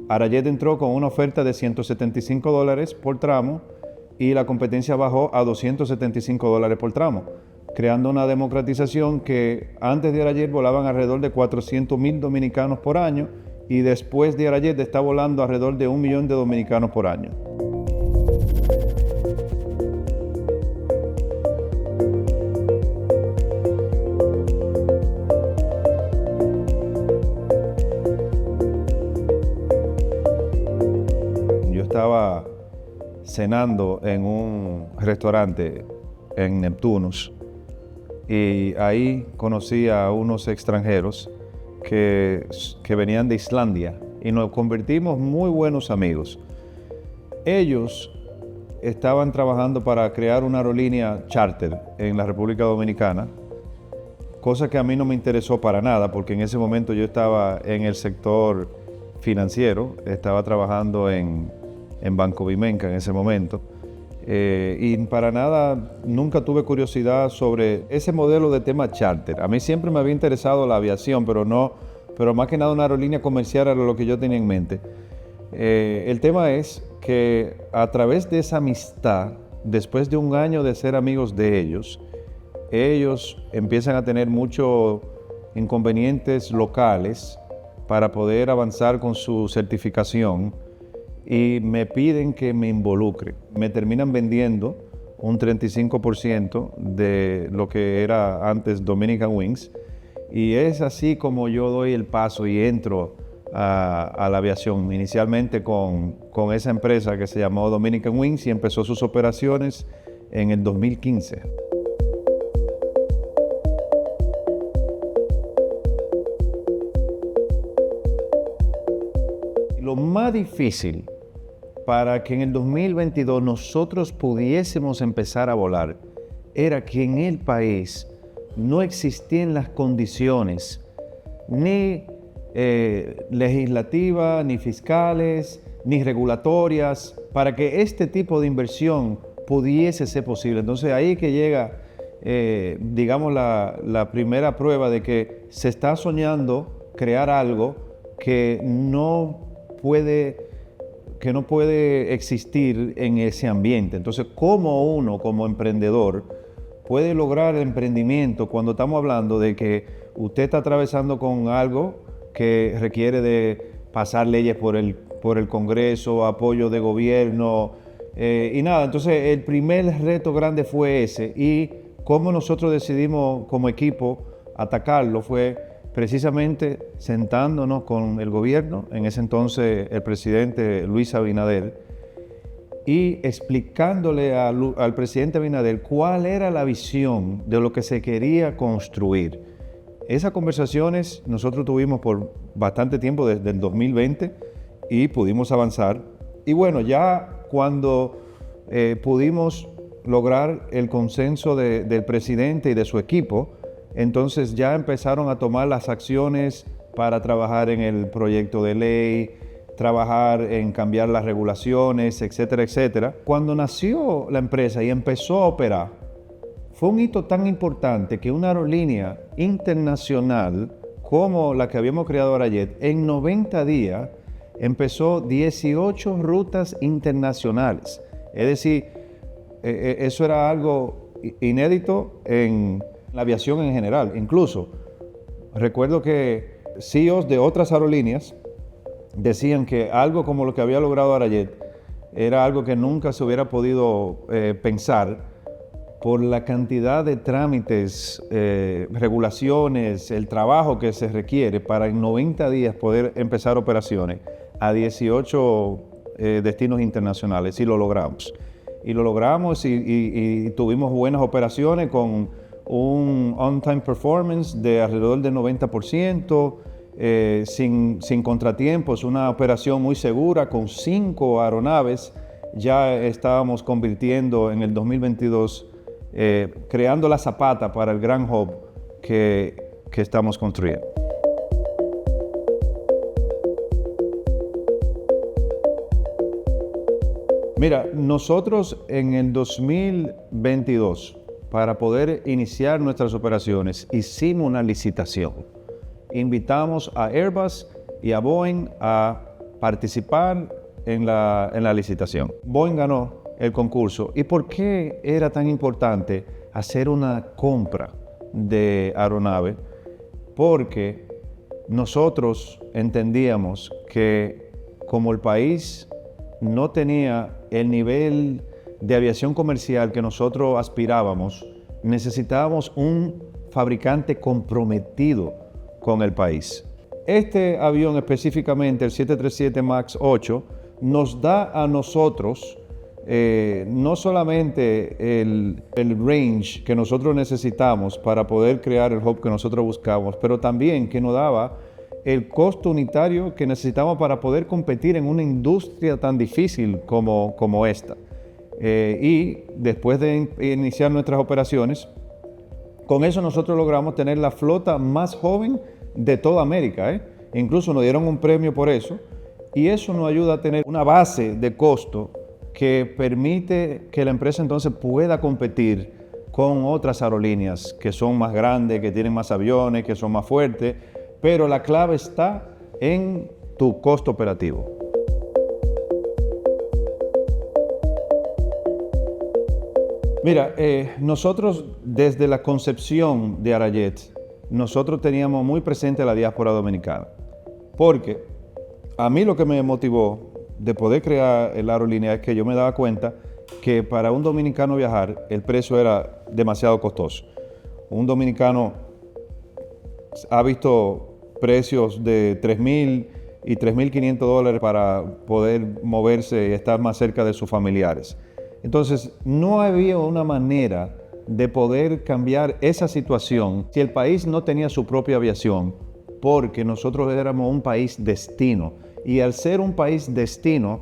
Arayet entró con una oferta de $175 por tramo y la competencia bajó a $275 por tramo, creando una democratización que antes de Arayet volaban alrededor de 400,000 dominicanos por año y después de Arayet está volando alrededor de 1 millón de dominicanos por año. Yo estaba cenando en un restaurante en Neptunus y ahí conocí a unos extranjeros que venían de Islandia y nos convertimos muy buenos amigos. Ellos estaban trabajando para crear una aerolínea charter en la República Dominicana, cosa que a mí no me interesó para nada porque en ese momento yo estaba en el sector financiero, estaba trabajando en Banco Vimenca en ese momento. Y para nada, nunca tuve curiosidad sobre ese modelo de tema charter. A mí siempre me había interesado la aviación, pero más que nada una aerolínea comercial era lo que yo tenía en mente. El tema es que a través de esa amistad, después de un año de ser amigos de ellos empiezan a tener muchos inconvenientes locales para poder avanzar con su certificación y me piden que me involucre. Me terminan vendiendo un 35% de lo que era antes Dominican Wings y es así como yo doy el paso y entro a la aviación, inicialmente con esa empresa que se llamó Dominican Wings y empezó sus operaciones en el 2015. Lo más difícil para que en el 2022 nosotros pudiésemos empezar a volar era que en el país no existían las condiciones ni legislativas, ni fiscales, ni regulatorias para que este tipo de inversión pudiese ser posible. Entonces ahí que llega, digamos, la primera prueba de que se está soñando crear algo que no puede existir en ese ambiente. Entonces, ¿cómo uno como emprendedor puede lograr el emprendimiento cuando estamos hablando de que usted está atravesando con algo que requiere de pasar leyes por el Congreso, apoyo de gobierno y nada? Entonces, el primer reto grande fue ese y cómo nosotros decidimos como equipo atacarlo fue precisamente sentándonos con el gobierno, en ese entonces el presidente Luis Abinader, y explicándole al presidente Abinader cuál era la visión de lo que se quería construir. Esas conversaciones nosotros tuvimos por bastante tiempo, desde el 2020, y pudimos avanzar. Y bueno, ya cuando pudimos lograr el consenso del presidente y de su equipo, entonces ya empezaron a tomar las acciones para trabajar en el proyecto de ley, trabajar en cambiar las regulaciones, etcétera, etcétera. Cuando nació la empresa y empezó a operar, fue un hito tan importante que una aerolínea internacional como la que habíamos creado Arayet, en 90 días empezó 18 rutas internacionales. Es decir, eso era algo inédito en la aviación en general. Incluso recuerdo que CEOs de otras aerolíneas decían que algo como lo que había logrado Arayet era algo que nunca se hubiera podido pensar por la cantidad de trámites, regulaciones, el trabajo que se requiere para en 90 días poder empezar operaciones a 18 destinos internacionales, y lo logramos. Y lo logramos y tuvimos buenas operaciones con un on-time performance de alrededor del 90%, sin contratiempos, una operación muy segura con 5 aeronaves. Ya estábamos convirtiendo en el 2022, creando la zapata para el gran hub que estamos construyendo. Mira, nosotros en el 2022, para poder iniciar nuestras operaciones, hicimos una licitación. Invitamos a Airbus y a Boeing a participar en la licitación. Boeing ganó el concurso. ¿Y por qué era tan importante hacer una compra de aeronave? Porque nosotros entendíamos que como el país no tenía el nivel de aviación comercial que nosotros aspirábamos, necesitábamos un fabricante comprometido con el país. Este avión específicamente, el 737 MAX 8, nos da a nosotros no solamente el range que nosotros necesitamos para poder crear el hub que nosotros buscamos, pero también que nos daba el costo unitario que necesitamos para poder competir en una industria tan difícil como esta. Y después de iniciar nuestras operaciones, con eso nosotros logramos tener la flota más joven de toda América. Incluso nos dieron un premio por eso, y eso nos ayuda a tener una base de costo que permite que la empresa entonces pueda competir con otras aerolíneas que son más grandes, que tienen más aviones, que son más fuertes, pero la clave está en tu costo operativo. Mira, nosotros desde la concepción de Arayet, nosotros teníamos muy presente la diáspora dominicana, porque a mí lo que me motivó de poder crear la aerolínea es que yo me daba cuenta que para un dominicano viajar el precio era demasiado costoso. Un dominicano ha visto precios de $3,000 y $3,500 para poder moverse y estar más cerca de sus familiares. Entonces, no había una manera de poder cambiar esa situación si el país no tenía su propia aviación, porque nosotros éramos un país destino. Y al ser un país destino,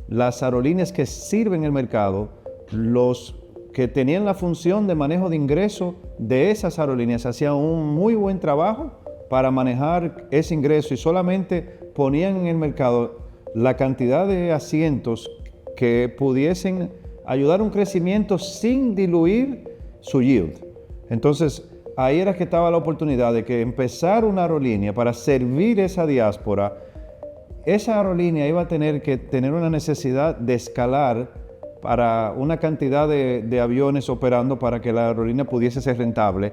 las aerolíneas que sirven el mercado, los que tenían la función de manejo de ingreso de esas aerolíneas, hacían un muy buen trabajo para manejar ese ingreso y solamente ponían en el mercado la cantidad de asientos que pudiesen ayudar a un crecimiento sin diluir su yield. Entonces, ahí era que estaba la oportunidad de que empezar una aerolínea para servir esa diáspora. Esa aerolínea iba a tener que tener una necesidad de escalar para una cantidad de aviones operando para que la aerolínea pudiese ser rentable.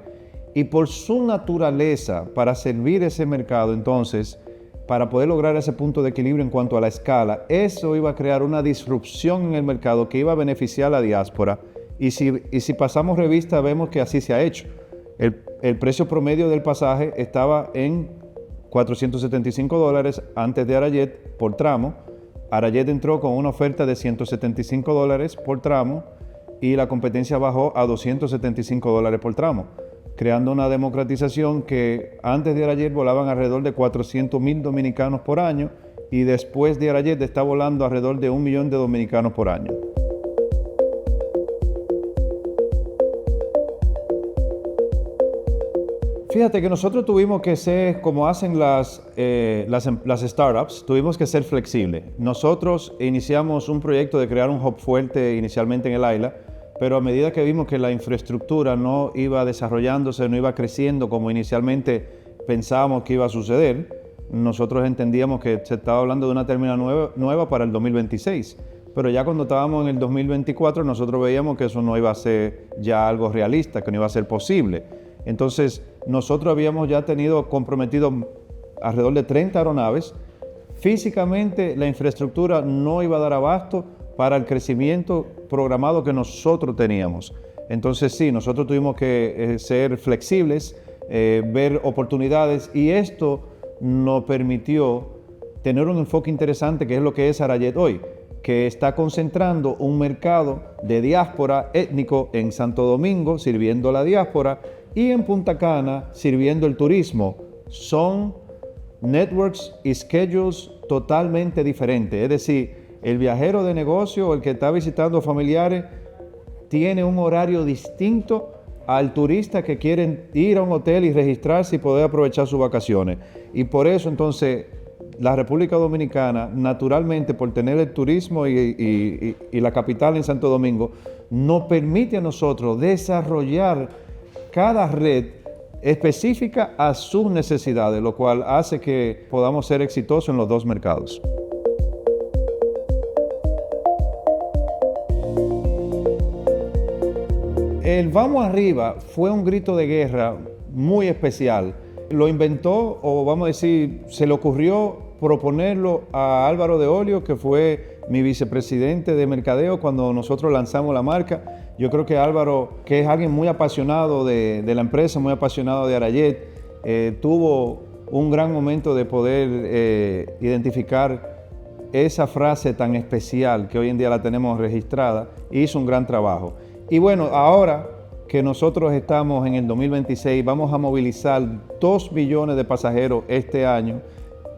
Y por su naturaleza, para servir ese mercado, entonces, para poder lograr ese punto de equilibrio en cuanto a la escala, eso iba a crear una disrupción en el mercado que iba a beneficiar a la diáspora. Y si pasamos revista, vemos que así se ha hecho. El precio promedio del pasaje estaba en $475 antes de Arayet por tramo. Arayet entró con una oferta de $175 por tramo y la competencia bajó a $275 por tramo, creando una democratización que antes de Arayet volaban alrededor de 400,000 dominicanos por año y después de Arayet está volando alrededor de 1 millón de dominicanos por año. Fíjate que nosotros tuvimos que ser, como hacen las startups, tuvimos que ser flexibles. Nosotros iniciamos un proyecto de crear un hub fuerte inicialmente en el Aila, pero a medida que vimos que la infraestructura no iba desarrollándose, no iba creciendo como inicialmente pensábamos que iba a suceder, nosotros entendíamos que se estaba hablando de una terminal nueva para el 2026. Pero ya cuando estábamos en el 2024, nosotros veíamos que eso no iba a ser ya algo realista, que no iba a ser posible. Entonces, nosotros habíamos ya tenido comprometido alrededor de 30 aeronaves. Físicamente, la infraestructura no iba a dar abasto para el crecimiento programado que nosotros teníamos. Entonces, sí, nosotros tuvimos que ser flexibles, ver oportunidades, y esto nos permitió tener un enfoque interesante, que es lo que es Arayet hoy, que está concentrando un mercado de diáspora étnico en Santo Domingo, sirviendo a la diáspora, y en Punta Cana, sirviendo el turismo. Son networks y schedules totalmente diferentes. Es decir, el viajero de negocio o el que está visitando familiares tiene un horario distinto al turista que quiere ir a un hotel y registrarse y poder aprovechar sus vacaciones. Y por eso entonces la República Dominicana, naturalmente, por tener el turismo y la capital en Santo Domingo, nos permite a nosotros desarrollar cada red específica a sus necesidades, lo cual hace que podamos ser exitosos en los dos mercados. El vamos arriba fue un grito de guerra muy especial. Lo inventó, o vamos a decir, se le ocurrió proponerlo a Álvaro de Olio, que fue mi vicepresidente de mercadeo cuando nosotros lanzamos la marca. Yo creo que Álvaro, que es alguien muy apasionado de la empresa, muy apasionado de Arayet, tuvo un gran momento de poder identificar esa frase tan especial que hoy en día la tenemos registrada, e hizo un gran trabajo. Y bueno, ahora que nosotros estamos en el 2026, vamos a movilizar 2 millones de pasajeros este año.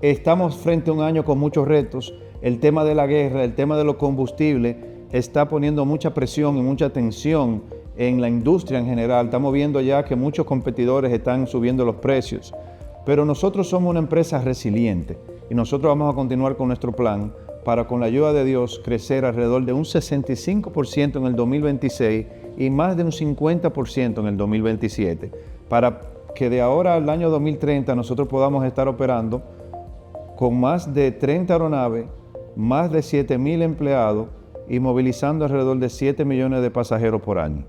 Estamos frente a un año con muchos retos. El tema de la guerra, el tema de los combustibles está poniendo mucha presión y mucha tensión en la industria en general. Estamos viendo ya que muchos competidores están subiendo los precios. Pero nosotros somos una empresa resiliente y nosotros vamos a continuar con nuestro plan para, con la ayuda de Dios, crecer alrededor de un 65% en el 2026 y más de un 50% en el 2027, para que de ahora al año 2030 nosotros podamos estar operando con más de 30 aeronaves, más de 7,000 empleados y movilizando alrededor de 7 millones de pasajeros por año.